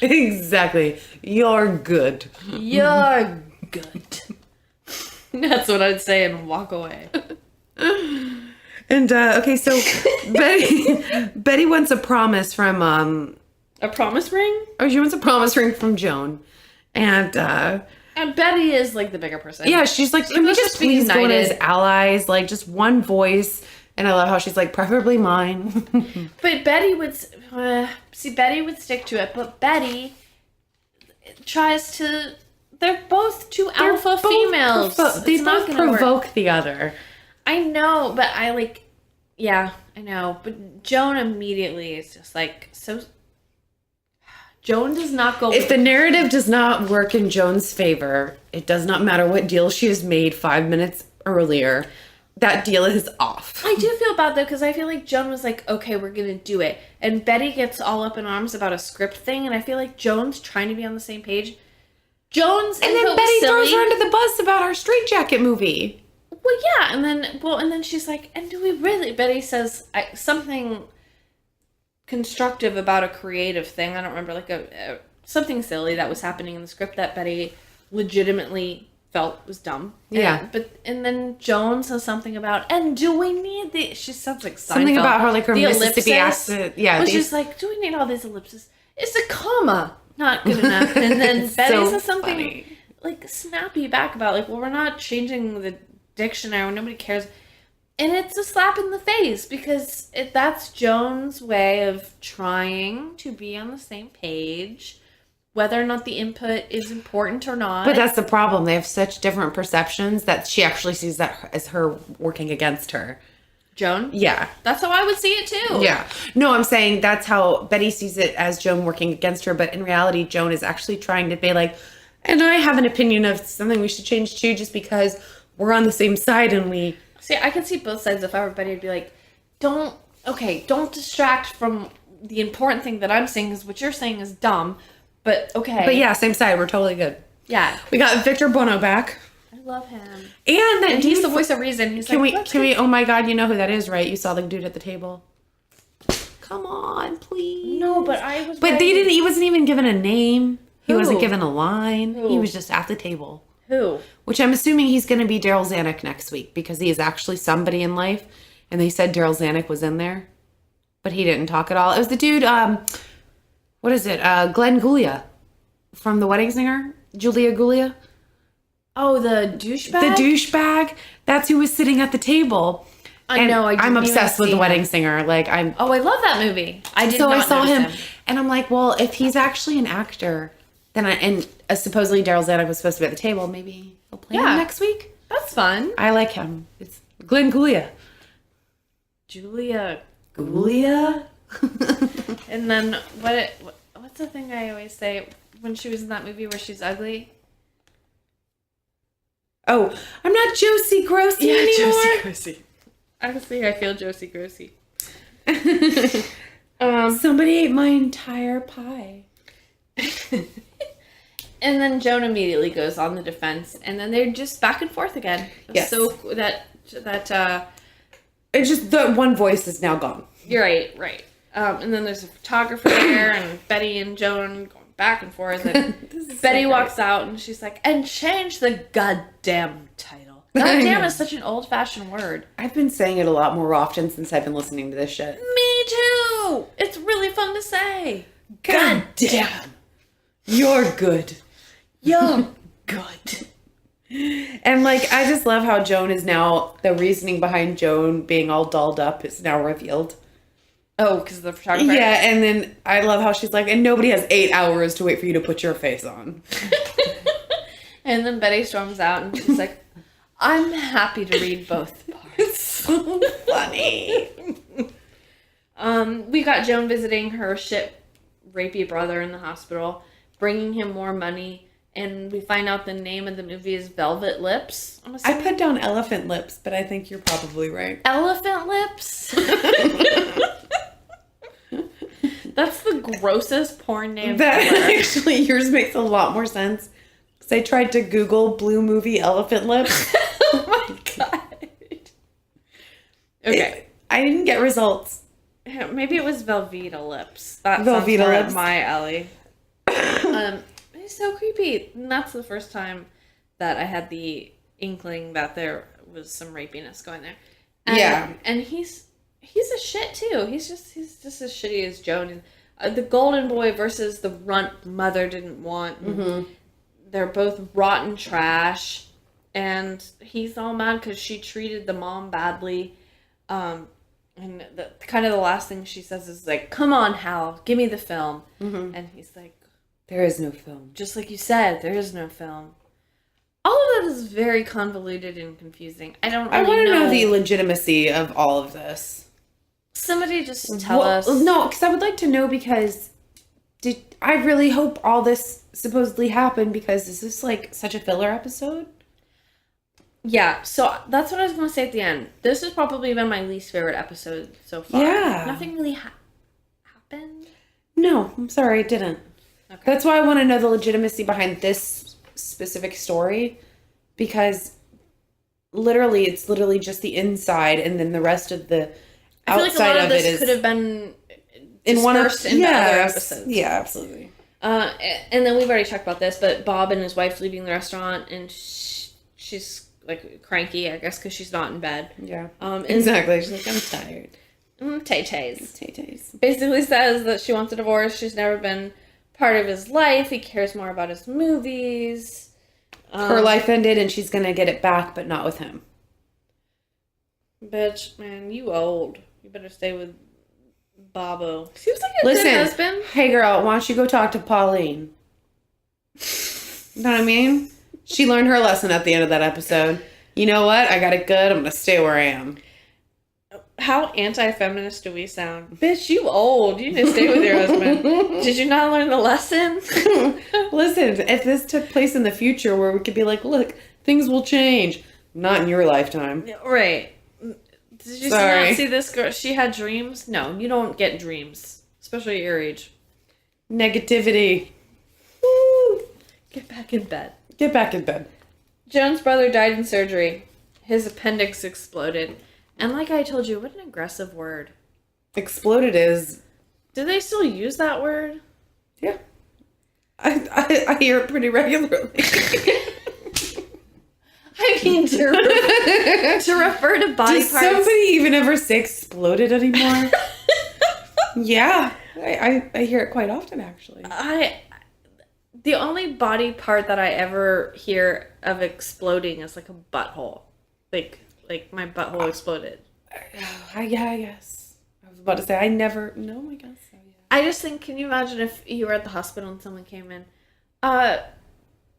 Exactly. You're good. You're good. That's what I'd say and walk away. And okay, so Betty wants a promise from A promise ring? she wants a promise ring from Joan, and Betty is like the bigger person. yeah, she's like, can we Let's just just be please go as united. allies, like just one voice? And I love how she's like, preferably mine. But Betty would Betty would stick to it, but Betty tries to. They're both two alpha females. They It's not both gonna work. provoke the other. I know, but I know. But Joan immediately is just like, so. Joan does not go. If the narrative does not work in Joan's favor, it does not matter what deal she has made 5 minutes earlier. That deal is off. I do feel bad though, because I feel like Joan was like, okay, we're gonna do it. And Betty gets all up in arms about a script thing, and I feel like Joan's trying to be on the same page. Joan's And then Betty throws her under the bus about our straitjacket movie. Well, yeah, and then she's like, and do we really? Betty says something constructive about a creative thing. I don't remember, like something silly that was happening in the script that Betty legitimately felt was dumb. Yeah. And then Joan says something about, and do we need the? She sounds like Seinfeld. Something about her, like her The Mississippi ellipsis. accent. Yeah. Well, she's like, do we need all these ellipses? It's a comma. Not good enough. And then Betty so says something funny. like snappy back about like, well, we're not changing the dictionary. Nobody cares. And it's a slap in the face because that's Joan's way of trying to be on the same page, whether or not the input is important or not. But that's the problem. They have such different perceptions that she actually sees that as her working against her. Joan? Yeah. That's how I would see it too. Yeah. No, I'm saying that's how Betty sees it, as Joan working against her. But in reality, Joan is actually trying to be like, and I have an opinion of something we should change too, just because we're on the same side and we... See, I can see both sides. If I were Betty, I'd be like, don't distract from the important thing that I'm saying, because what you're saying is dumb, but okay. But yeah, same side. We're totally good. Yeah. We got Victor Bono back. I love him. And He's the voice of reason. He's Can like, we, oh my God, you know who that is, right? You saw the dude at the table. Come on, please. No, but I was. But he wasn't even given a name. He Who? wasn't given a line. Who? He was just at the table. Who? Which I'm assuming he's going to be Daryl Zanuck next week because he is actually somebody in life. And they said Daryl Zanuck was in there. But he didn't talk at all. It was the dude, what is it? Glenn Gulia from The Wedding Singer. Julia Gulia. Oh, the douchebag? The douchebag. That's who was sitting at the table. I know. I'm obsessed with The Wedding Singer. Like I'm. Oh, I love that movie. I saw him, and I'm like, well, if he's actually an actor, then supposedly Daryl Zanuck was supposed to be at the table. Maybe he'll play him next week. That's fun. I like him. It's Glenn Gulia. Julia. Gulia. And then what's the thing I always say when she was in that movie where she's ugly? Oh, I'm not Josie Grossi anymore. Grossi. Honestly, I feel Josie Grossi. Somebody ate my entire pie. And then Joan immediately goes on the defense, and then they're just back and forth again. Yes. So It's just the one voice is now gone. you're right. And then there's a photographer there, and Bette and Joan going back and forth. And Bette walks out, and she's like, "And change the goddamn title." Goddamn is such an old-fashioned word. I've been saying it a lot more often since I've been listening to this shit. Me too. It's really fun to say. God damn. You're good. You're good. And, like, I just love how Joan is now, the reasoning behind Joan being all dolled up is now revealed. Oh, because of the photographer? Yeah, and then I love how she's like, and nobody has 8 hours to wait for you to put your face on. And then Bette storms out, and she's like, I'm happy to read both parts. It's so funny. We got Joan visiting her shit rapey brother in the hospital, bringing him more money, and we find out the name of the movie is Velvet Lips. I put down elephant lips, but I think you're probably right. Elephant Lips? That's the grossest porn name That ever. actually, yours makes a lot more sense. Because I tried to Google blue movie elephant lips. Oh my god. Okay. I didn't get results. Maybe it was Velveeta Lips. That Velveeta sounds more Lips. up my alley. It's so creepy. And that's the first time that I had the inkling that there was some rapiness going there. And, Yeah. And he's a shit too. He's just as shitty as Joan. The golden boy versus the runt mother didn't want. Mm-hmm. They're both rotten trash. And he's all mad because she treated the mom badly. And kind of the last thing she says is like, "Come on, Hal, give me the film." Mm-hmm. And he's like, There is no film. just like you said, there is no film. All of that is very convoluted and confusing. I don't really I want to know the legitimacy of all of this. Somebody just tell us. No, because I would like to know, because I really hope all this supposedly happened, because is this like such a filler episode? Yeah, so that's what I was going to say at the end. This has probably been my least favorite episode so far. Yeah. Nothing really happened. No, I'm sorry, it didn't. Okay. That's why I want to know the legitimacy behind this specific story, because literally it's literally just the inside, and then the rest of the I feel like a outside lot of of it this is could have been in one of dispersed into other episodes. Yeah, absolutely. And then we've already talked about this, but Bob and his wife leaving the restaurant, and she's like cranky, I guess, because she's not in bed. Yeah, And exactly. She's like, I'm tired. Tay-Tays. Tay-Tays. Basically says that she wants a divorce. She's never been part of his life. He cares more about his movies. Her life ended, and she's gonna get it back, but not with him. Bitch, man, you old. You better stay with Bobo. Seems like a Listen, good husband. hey girl, why don't you go talk to Pauline? You know what I mean? She learned her lesson at the end of that episode. You know what? I got it good. I'm gonna stay where I am. How anti-feminist do we sound? Bitch, you old. You need to stay with your husband. Did you not learn the lesson? Listen, if this took place in the future where we could be like, look, things will change. Not in your lifetime. Right. Did you Sorry. not see this girl? She had dreams? No, you don't get dreams. Especially at your age. Negativity. Woo. Get back in bed. Get back in bed. Joan's brother died in surgery. His appendix exploded. And like I told you, what an aggressive word. Exploded is... Do they still use that word? Yeah. I hear it pretty regularly. I mean, to refer to body Does parts. somebody even ever say exploded anymore? Yeah. I hear it quite often, actually. The only body part that I ever hear of exploding is like a butthole. Like my butthole exploded. Yeah, I guess. I was about to say, I never... No, I guess so, yeah. I just think, can you imagine if you were at the hospital and someone came in,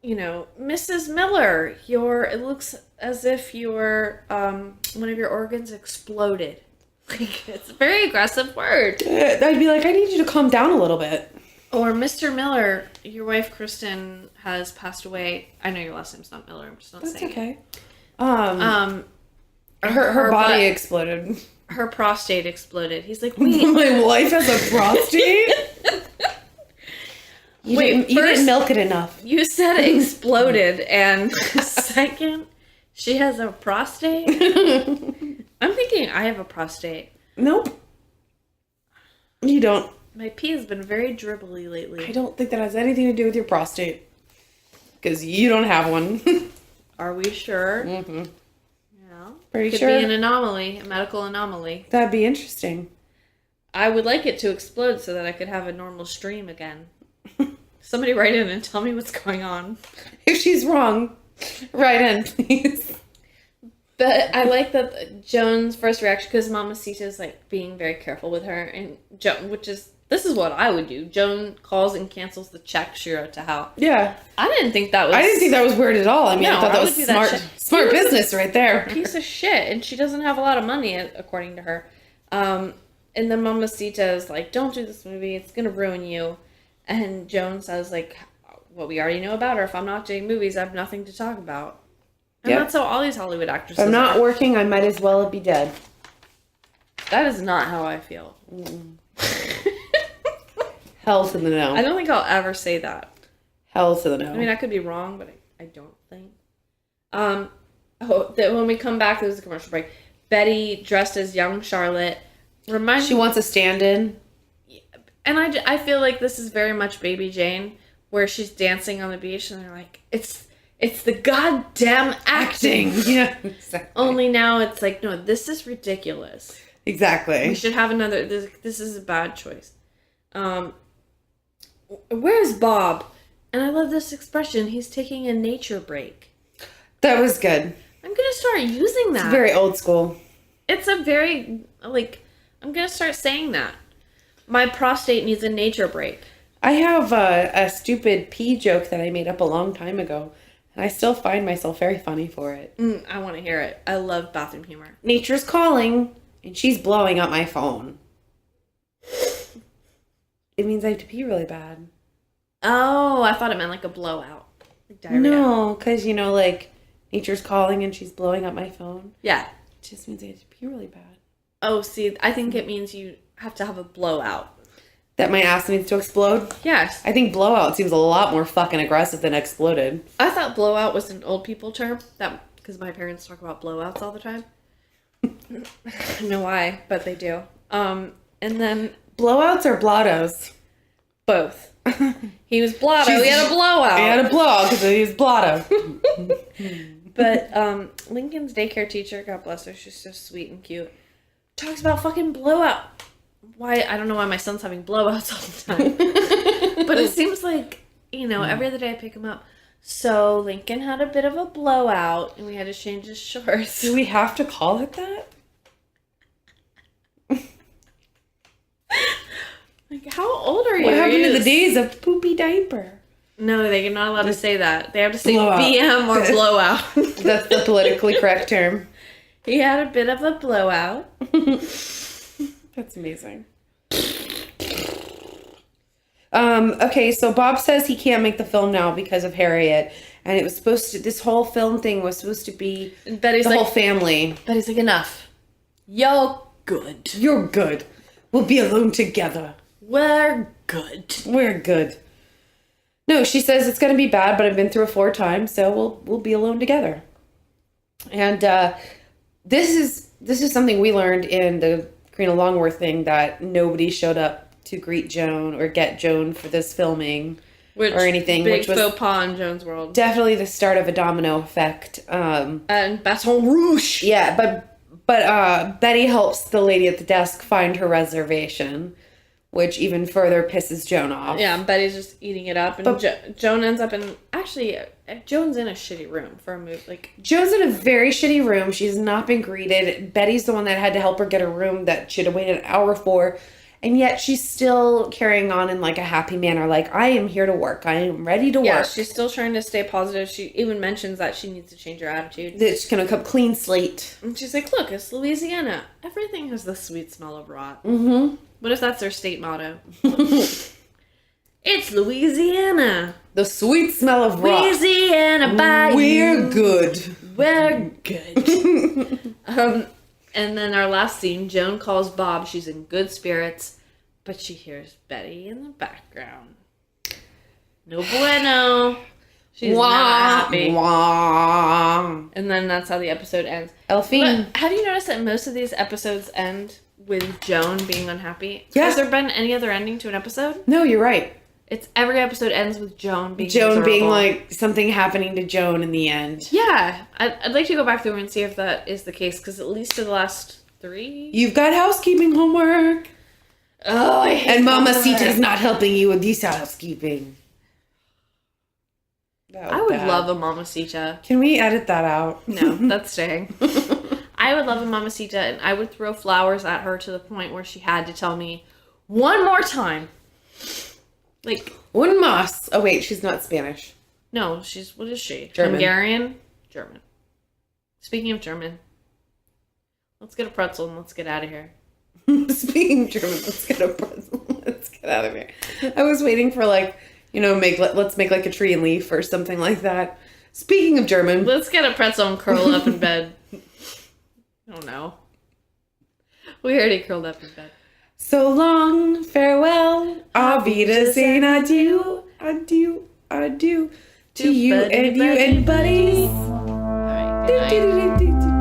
you know, Mrs. Miller, it looks as if your, one of your organs exploded. Like, it's a very aggressive word. I'd be like, I need you to calm down a little bit. Or Mr. Miller, your wife Kristin has passed away. I know your last name's not Miller. I'm just not That's saying. okay. It. Her body butt- exploded. her prostate exploded. He's like, wait. My wife has a prostate? You didn't milk it enough. You said it exploded, and second, she has a prostate? I'm thinking I have a prostate. Nope. You don't. My pee has been very dribbly lately. I don't think that has anything to do with your prostate. Because you don't have one. Are we sure? Mm-hmm. Yeah. Pretty Could sure. be an anomaly, a medical anomaly. That'd be interesting. I would like it to explode so that I could have a normal stream again. Somebody write in and tell me what's going on. If she's wrong, write in, please. But I like that Joan's first reaction, because Mamacita is like being very careful with her, and Joan, this is what I would do. Joan calls and cancels the check she wrote to Hal. Yeah. I didn't think that was weird at all. I mean, No, I thought I that would was do that smart. shit. Smart business right there. piece of shit, and she doesn't have a lot of money according to her. And then Mamacita is like, don't do this movie, it's gonna ruin you. And Joan says like, well, we already know about her. If I'm not doing movies, I have nothing to talk about. And Yep. that's how all these Hollywood actresses If I'm not are. working, I might as well be dead. That is not how I feel. Hell to the no. I don't think I'll ever say that. Hell to the no. I mean, I could be wrong, but I don't think. When we come back, there's a commercial break. Betty, dressed as young Charlotte, She wants a stand-in. And I feel like this is very much Baby Jane, where she's dancing on the beach, and they're like, it's the goddamn acting. Yeah, exactly. Only now it's like, no, this is ridiculous. We Exactly. should have another. This is a bad choice. Where's Bob? And I love this expression. He's taking a nature break. That was good. I'm gonna start using that. It's very old school. It's a very I'm gonna start saying that. My prostate needs a nature break. I have a stupid pee joke that I made up a long time ago, and I still find myself very funny for it. I want to hear it. I love bathroom humor. Nature's calling, and she's blowing up my phone. It means I have to pee really bad. Oh, I thought it meant like a blowout. Like diarrhea. No, because, nature's calling and she's blowing up my phone. Yeah. It just means I have to pee really bad. Oh, see, I think it means you have to have a blowout. That my ass needs to explode? Yes. I think blowout seems a lot more fucking aggressive than exploded. I thought blowout was an old people term. Because my parents talk about blowouts all the time. I don't know why, but they do. And then Blowouts or blottos? both. He was blotto. He had a blowout. He had a blowout because he was blotto. But Lincoln's daycare teacher, God bless her, she's so sweet and cute, talks about fucking blowout. Why? I don't know why my son's having blowouts all the time. But it seems like, every other day I pick him up. So Lincoln had a bit of a blowout and we had to change his shorts. Do we have to call it that? Like, how old are you? What happened to the days of poopy diaper? No, they're not allowed to say that. They have to say Blowout. BM or blowout. That's the politically correct term. He had a bit of a blowout. That's amazing. Okay, so Bob says he can't make the film now because of Harriet. And it was this whole film thing was supposed to be And Betty's the like, whole family. Betty's like, enough. You're good. You're good. We'll be alone together. We're good. We're good. No, she says it's going to be bad, but I've been through it 4 times, so we'll be alone together. And this is something we learned in the Karina Longworth thing, that nobody showed up to greet Joan or get Joan for this filming or anything, Big which was faux pas in Joan's world. definitely the start of a domino effect. And Baton Rouge. Yeah, but Betty helps the lady at the desk find her reservation, which even further pisses Joan off. Yeah, and Betty's just eating it up, and Joan ends up in... Actually, Joan's in a shitty room for a movie. Like, Joan's in a very shitty room. She's not been greeted. Betty's the one that had to help her get a room that she'd have waited an hour for. And yet she's still carrying on in like a happy manner. Like, I am here to work. I am ready to work. yeah, she's still trying to stay positive. She even mentions that she needs to change her attitude. That she's going to come clean slate. And she's like, look, it's Louisiana. Everything has the sweet smell of rot. Mm-hmm. What if that's their state motto? It's Louisiana. The sweet smell of rot. Louisiana by We're good. We're good. And then our last scene, Joan calls Bob. She's in good spirits, but she hears Betty in the background. No bueno. She's not happy. Wah. And then that's how the episode ends. Elfine. But have you noticed that most of these episodes end with Joan being unhappy? Yeah. Has there been any other ending to an episode? No, you're right. It's every episode ends with Joan being Joan being miserable. like something happening to Joan in the end. Yeah. I'd like to go back through and see if that is the case, because at least for the last 3... You've got housekeeping homework. Oh, I hate And homework. Mamacita's not helping you with this housekeeping. I would love a Mamacita. Can we edit that out? No, that's staying. I would love a Mamacita, and I would throw flowers at her to the point where she had to tell me one more time. Like, Un mas. Oh, wait, she's not Spanish. no, what is she? German. Hungarian? German. Speaking of German, let's get a pretzel and let's get out of here. Speaking of German, let's get a pretzel. Let's get out of here. I was waiting for let's make like a tree and leaf or something like that. Speaking of German, Let's get a pretzel and curl up in bed. I don't know. We already curled up in bed. so long, farewell, auf Wiedersehen, adieu, adieu, adieu, to you and you and buddies. All right, good night. Do, do, do, do, do.